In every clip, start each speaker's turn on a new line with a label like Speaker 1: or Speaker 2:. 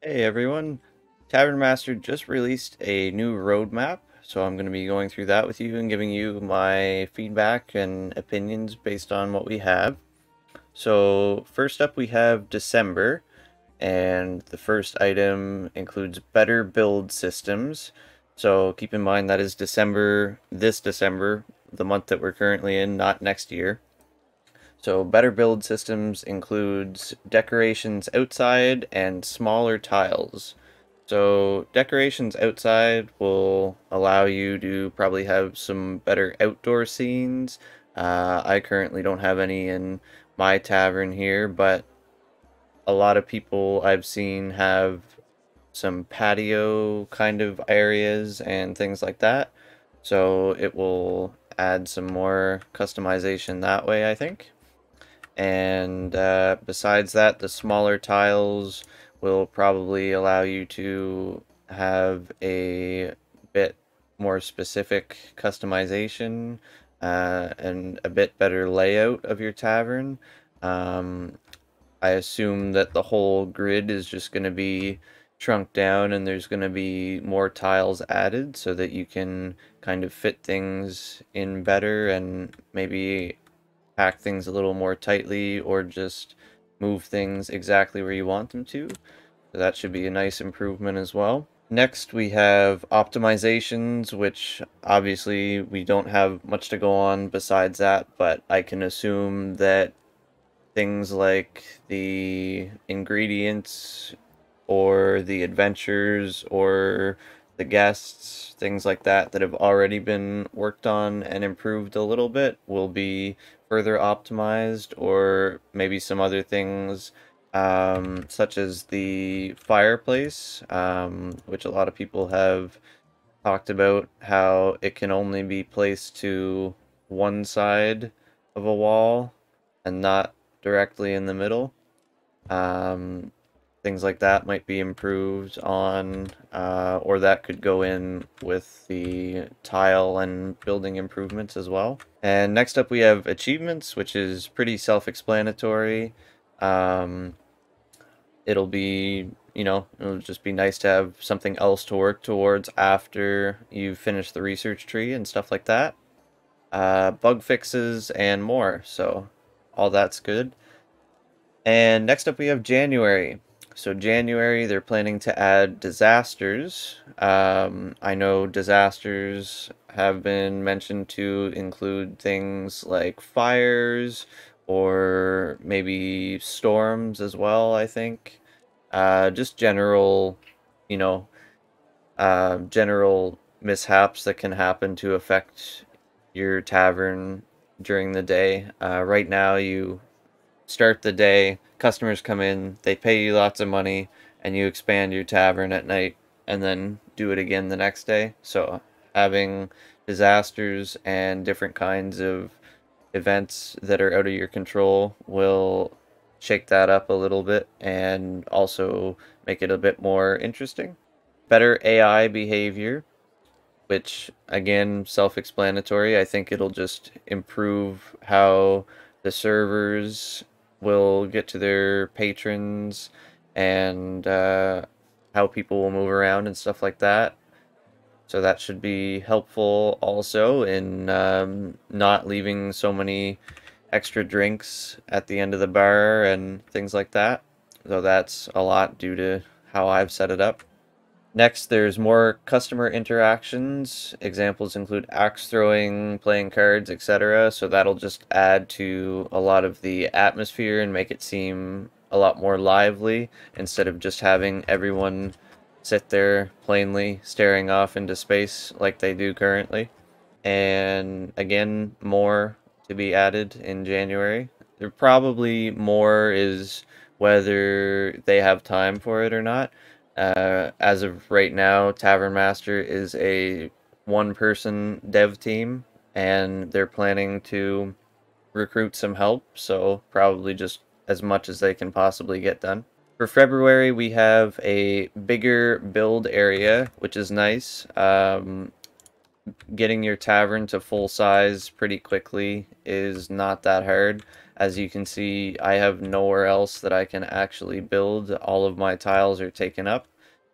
Speaker 1: Hey everyone, Tavern Master just released a new roadmap, so I'm going to be going through that with you and giving you my feedback and opinions based on what we have. So first up we have December, and the first item includes better build systems. So keep in mind that is this December, the month that we're currently in, not next year. So better build systems includes decorations outside and smaller tiles. So decorations outside will allow you to probably have some better outdoor scenes. I currently don't have any in my tavern here, but a lot of people I've seen have some patio kind of areas and things like that. So it will add some more customization that way, I think. And besides that, the smaller tiles will probably allow you to have a bit more specific customization and a bit better layout of your tavern. Um, I assume that the whole grid is just going to be shrunk down and there's going to be more tiles added so that you can kind of fit things in better and maybe pack things a little more tightly or just move things exactly where you want them to. So that should be a nice improvement as well. Next, we have optimizations, which obviously we don't have much to go on besides that, but I can assume that things like the ingredients or the adventures or the guests, things like that that have already been worked on and improved a little bit will be further optimized, or maybe some other things such as the fireplace, which a lot of people have talked about how it can only be placed to one side of a wall and not directly in the middle. Um, Things like that might be improved on, or that could go in with the tile and building improvements as well. And next up we have achievements, which is pretty self-explanatory. Um, it'll just be nice to have something else to work towards after you've finished the research tree and stuff like that. Bug fixes and more, so all that's good. And next up we have January. So January, they're planning to add disasters. I know disasters have been mentioned to include things like fires or maybe storms as well, I think. Just general, you know, general mishaps that can happen to affect your tavern during the day. Right now, you start the day, customers come in, they pay you lots of money, and you expand your tavern at night and then do it again the next day. So having disasters and different kinds of events that are out of your control will shake that up a little bit and also make it a bit more interesting. Better AI behavior, which again, self-explanatory. I think it'll just improve how the servers will get to their patrons and how people will move around and stuff like that. So that should be helpful also in not leaving so many extra drinks at the end of the bar and things like that. Though that's a lot due to how I've set it up. Next, there's more customer interactions. Examples include axe throwing, playing cards, etc. So that'll just add to a lot of the atmosphere and make it seem a lot more lively instead of just having everyone sit there plainly staring off into space like they do currently. And again, more to be added in January. There probably more is whether they have time for it or not. As of right now, Tavern Master is a one-person dev team, and they're planning to recruit some help, so probably just as much as they can possibly get done. For February, we have a bigger build area, which is nice. Getting your tavern to full size pretty quickly is not that hard. As you can see, I have nowhere else that I can actually build. All of my tiles are taken up,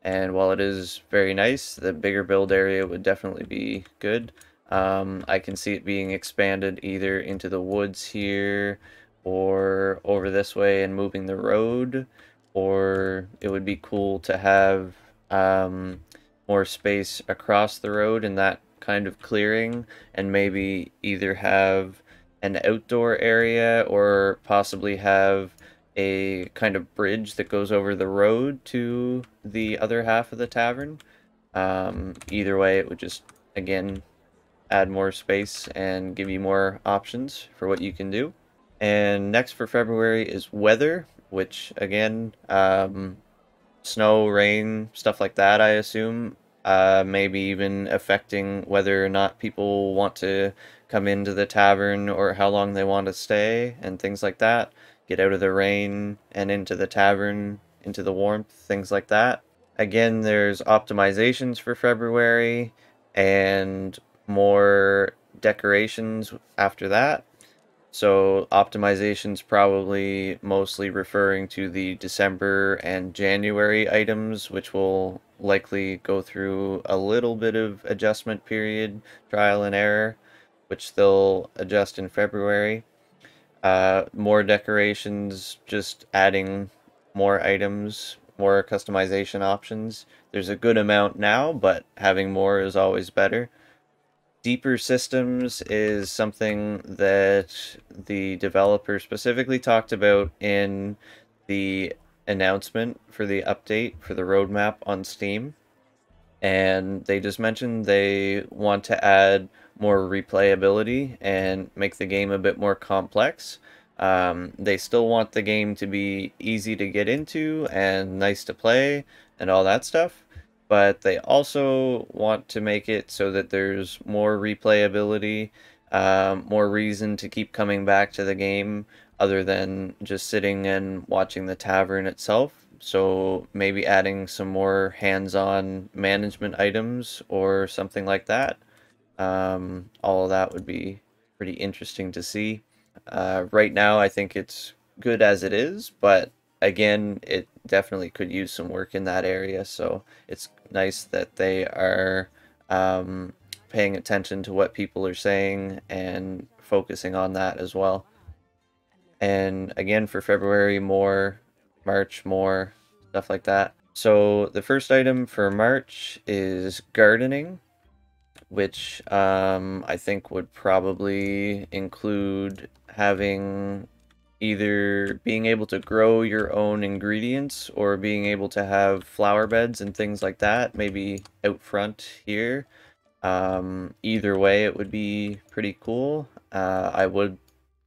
Speaker 1: and while it is very nice, the bigger build area would definitely be good. I can see it being expanded either into the woods here or over this way and moving the road, or it would be cool to have more space across the road in that kind of clearing, and maybe either have an outdoor area or possibly have a kind of bridge that goes over the road to the other half of the tavern. Either way, it would just, again, add more space and give you more options for what you can do. And next for February is weather, which again, snow, rain, stuff like that, I assume. Maybe even affecting whether or not people want to come into the tavern or how long they want to stay and things like that. Get out of the rain and into the tavern, into the warmth, things like that. Again, there's optimizations for February and more decorations after that. So optimization's probably mostly referring to the December and January items, which will likely go through a little bit of adjustment period, trial and error, which they'll adjust in February. More decorations, just adding more items, more customization options. There's a good amount now, but having more is always better. Deeper systems is something that the developer specifically talked about in the announcement for the update for the roadmap on Steam. And they just mentioned they want to add more replayability and make the game a bit more complex. They still want the game to be easy to get into and nice to play and all that stuff, but they also want to make it so that there's more replayability, more reason to keep coming back to the game other than just sitting and watching the tavern itself. So maybe adding some more hands-on management items or something like that. All of that would be pretty interesting to see. Right now, I think it's good as it is, but again, it definitely could use some work in that area. So it's nice that they are paying attention to what people are saying and focusing on that as well. And again, for February, more, March, more, stuff like that. So the first item for March is gardening, which I think would probably include having either being able to grow your own ingredients or being able to have flower beds and things like that, maybe out front here. Either way, it would be pretty cool. I would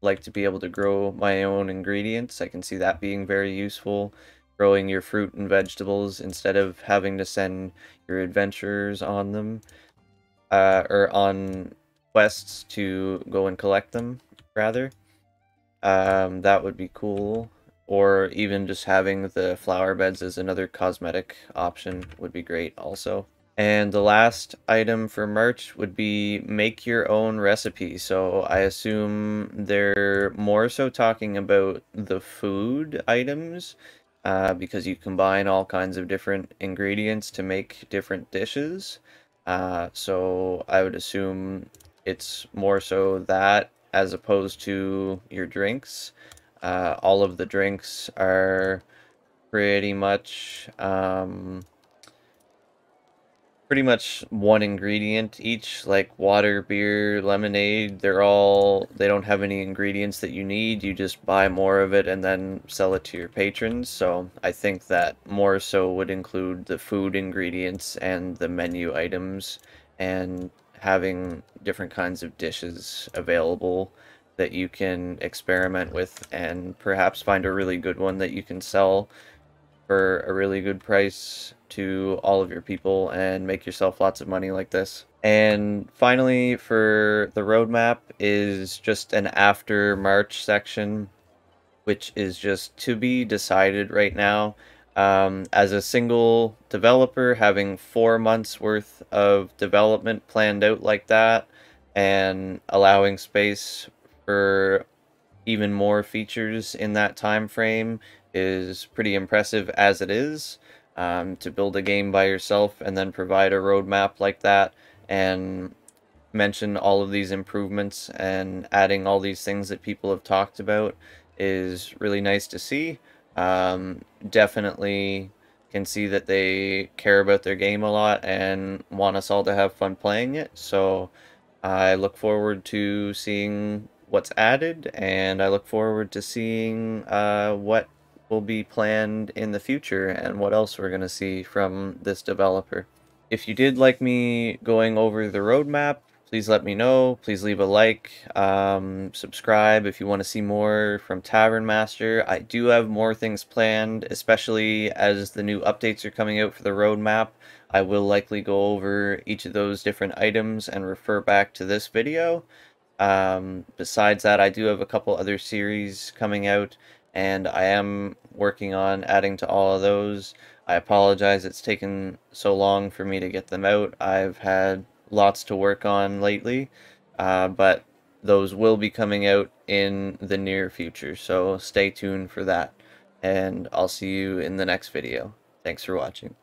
Speaker 1: like to be able to grow my own ingredients. I can see that being very useful, growing your fruit and vegetables instead of having to send your adventurers on them, or on quests to go and collect them, rather. That would be cool. Or even just having the flower beds as another cosmetic option would be great also. And the last item for merch would be make your own recipe. So I assume they're more so talking about the food items, because you combine all kinds of different ingredients to make different dishes. So I would assume it's more so that as opposed to your drinks. All of the drinks are pretty much one ingredient each, like water, beer, lemonade. They don't have any ingredients that you need. You just buy more of it and then sell it to your patrons. So I think that more so would include the food ingredients and the menu items, and having different kinds of dishes available that you can experiment with and perhaps find a really good one that you can sell for a really good price to all of your people and make yourself lots of money like this. And finally, for the roadmap is just an after March section, which is just to be decided right now. As a single developer, having 4 months worth of development planned out like that and allowing space for even more features in that time frame is pretty impressive as it is. To build a game by yourself and then provide a roadmap like that and mention all of these improvements and adding all these things that people have talked about is really nice to see. Definitely can see that they care about their game a lot and want us all to have fun playing it. So I look forward to seeing what's added, and I look forward to seeing what will be planned in the future and what else we're going to see from this developer. If you did like me going over the roadmap, please let me know. Please leave a like, subscribe if you want to see more from Tavern Master. I do have more things planned, especially as the new updates are coming out for the roadmap. I will likely go over each of those different items and refer back to this video. Besides that, I do have a couple other series coming out, and I am working on adding to all of those. I apologize it's taken so long for me to get them out. I've had lots to work on lately, but those will be coming out in the near future, so stay tuned for that. And I'll see you in the next video. Thanks for watching.